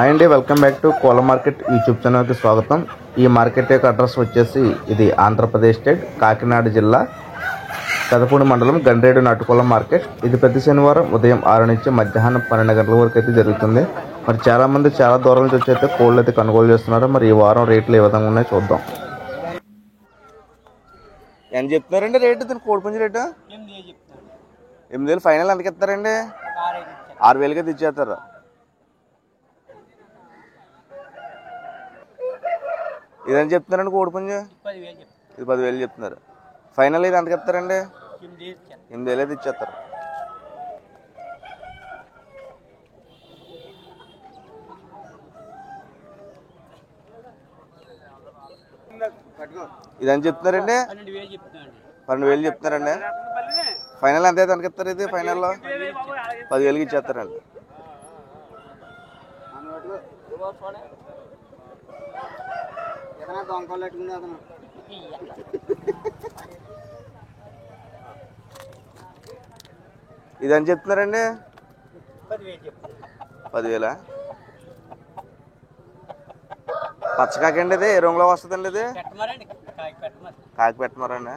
Hi అండి, welcome back to Kola market YouTube ఛానల్కి స్వాగతం. ఈ మార్కెట్ యొక్క అడ్రస్ వచ్చేసి ఇది ఆంధ్రప్రదేశ్ స్టేట్ కాకినాడ జిల్లా పెదపూడి మండలం గండ్రేడు నాటుకోల మార్కెట్. ఇది ప్రతి శనివారం ఉదయం 6 నుంచి మధ్యాహ్నం 12 గంటల వరకు అయితే జరుగుతుంది. మరి చాలామంది చాలా దూరం నుంచి వచ్చి అయితే కోళ్ళు అయితే కొనుగోలు చేస్తున్నారు. మరి ఈ వారం రేట్లు ఏ విధంగా ఉన్నాయో చూద్దాం. ఎంత చెప్తున్నారండి రేటు? దీని కోడిపుంజి రేటు 8,000. ఫైనల్ ఎంతకి ఇస్తారండి? 6,000కి తెచ్చేస్తారు. ఇదని చెప్తున్నారండి కోడిపుంజు? ఇది 10,000 చెప్తున్నారు. ఫైనల్ ఇది ఎంతకి ఇస్తారండి? 8,000 అయితే ఇచ్చేస్తారు. ఇదని చెప్తున్నారండి? 12,000 చెప్తున్నారండి. ఫైనల్ ఎంత అయితే ఎంతకి ఇస్తారు? ఇది ఫైనల్లో 10,000కి ఇచ్చేస్తారండి. ఇదని చెప్తున్నారండి? 10,000. పచ్చకాకండి ఇది? ఏ రంగులో వస్తుందండి ఇది? కాకి పెట్టమారండి.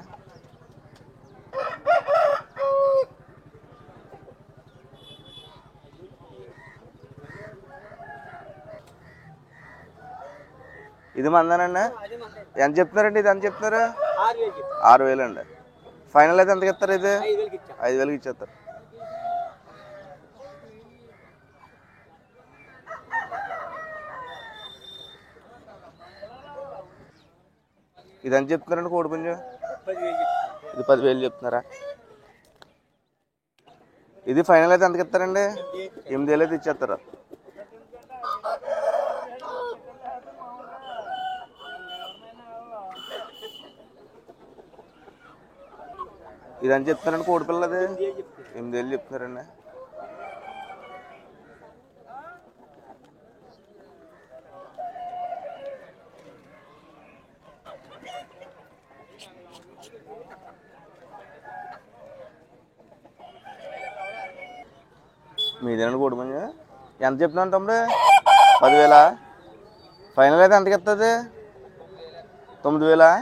ఇది మందేనండి? ఎంత చెప్తున్నారండి? ఇది ఎంత చెప్తున్నారు? 6,000 అండి. ఫైనల్ అయితే ఎంతకి ఇస్తారు? ఇది 5,000కి ఇచ్చేస్తారు. ఇది ఎంత చెప్తున్నారండి కోడిపుంజు? ఇది 10,000 చెప్తున్నారా? ఇది ఫైనల్ అయితే ఎంతకి ఇస్తారండి? 8,000 అయితే ఇచ్చేస్తారు. ఇది అని చెప్తున్నారండి కోడిపిల్లది? 8,000 చెప్తున్నారండి. మీదేనండి కోడిపుంజు? ఎంత చెప్తున్నాను తమ్ముడు? 10,000. ఫైనల్ అయితే ఎంతకి ఇస్తుంది? 9,000.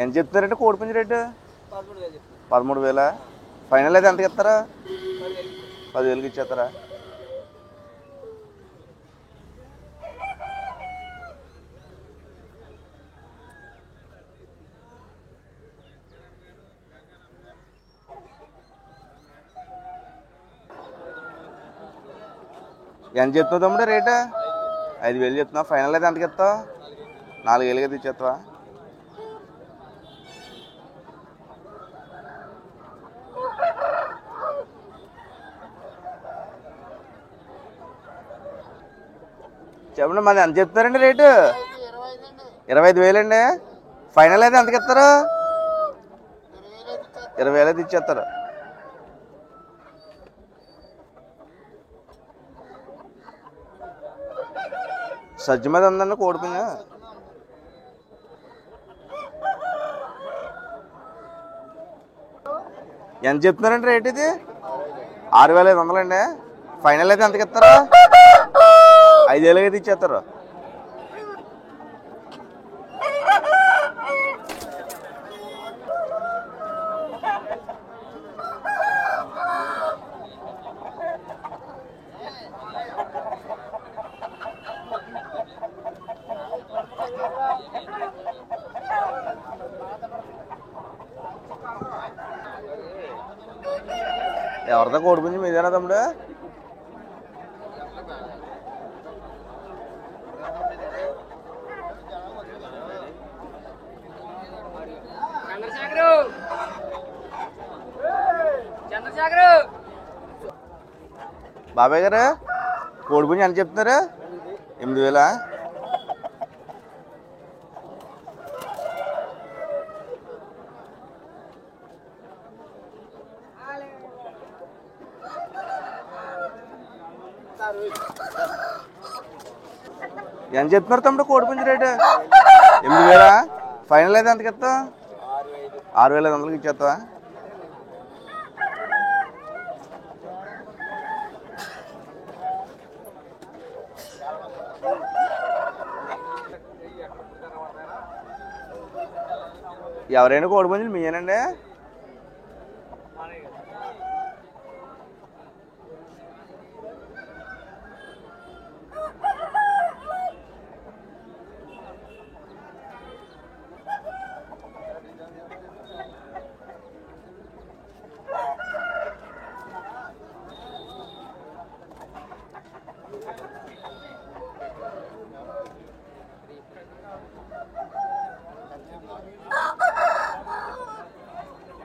ఎంత చెప్తున్నారంటే కోడిపుంజి రేటు? 13,000. ఫైనల్ అయితే ఎంతకి ఇస్తారా? 10,000కి ఇచ్చేస్తారా? ఎంత చెప్తావు తమ్ముడు రేటు? 5,000 చెప్తున్నావు. ఫైనల్ అయితే ఎంతకి ఇస్తావు? 4,000కి అయితే ఇచ్చేస్తావా? చెప్పండి, మాది ఎంత చెప్తారండి రేటు? 25,000 అండి. ఫైనల్ అయితే ఎంతకి ఇస్తారు? 20,000 అయితే ఇచ్చేస్తారు. సజ్జ మీద ఉందండి కోడిపుంజ. ఎంత చెప్తున్నారండి రేట్? ఇది 6,500 అండి. ఫైనల్ అయితే ఎంతకి ఇస్తారు? 5,000 అయితే ఇచ్చేస్తారు. ఎవరిదా కోడిపుంజి? మీదేనా తమ్ముడు? బాబాయ్ గారు కోడిపుంజి ఎంత చెప్తున్నారు? 8,000. ఎంత చెప్తున్నారు తమ్ముడు కోడిపుంజు రేటు? 8,000. ఫైనల్ అయితే ఎంతకి ఇస్తావు? 6,500కి ఇచ్చేస్తావా? ఎవరైనా కోడిపుంజులు మీయేనండి?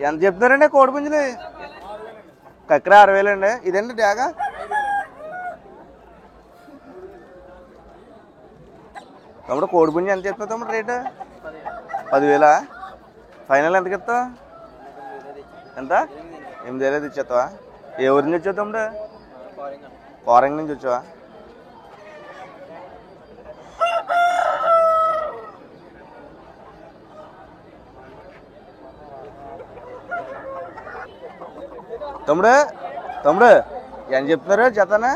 ఎంత చెప్తున్నారండి కోడిపుంజులు? కక్కర 6,000 అండి. ఇదండి డాగా. తమ్ముడు కోడిపుంజు ఎంత చెప్తావు తమ్ముడు రేటు? 10,000. ఫైనల్ ఎంతకి ఇస్తావు? ఎంత? 8,000 ఇచ్చేస్తావా? ఏ ఊరి నుంచి వచ్చావు తమ్ముడు? కోరంగ నుంచి వచ్చావా? తమ్ముడు తమ్ముడు ఎంత చెప్తున్నారు జతనా?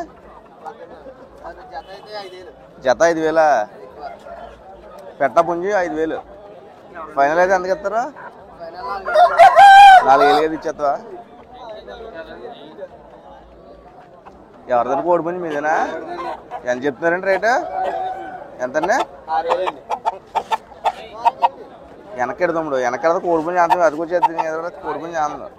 జత 5,000. పెట్ట పుంజి 5,000. ఫైనల్ అయితే ఎంతకి ఇస్తారు? 4,000 ఇచ్చేస్తావా? ఎవరిదారు కోడిపుంజి మీదేనా? ఎంత చెప్తున్నారండి రేటు? ఎంతండి? వెనక్కి తమ్ముడు వెనక కోడిపుంజి అంత అదికొచ్చేది కోడిపుంజి ఆంధ్ర.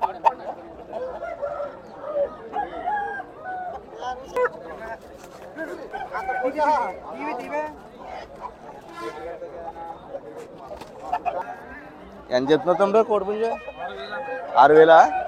ఎంత చెప్తున్నా తమ్ముడు కోడిపుంజు? 6,000.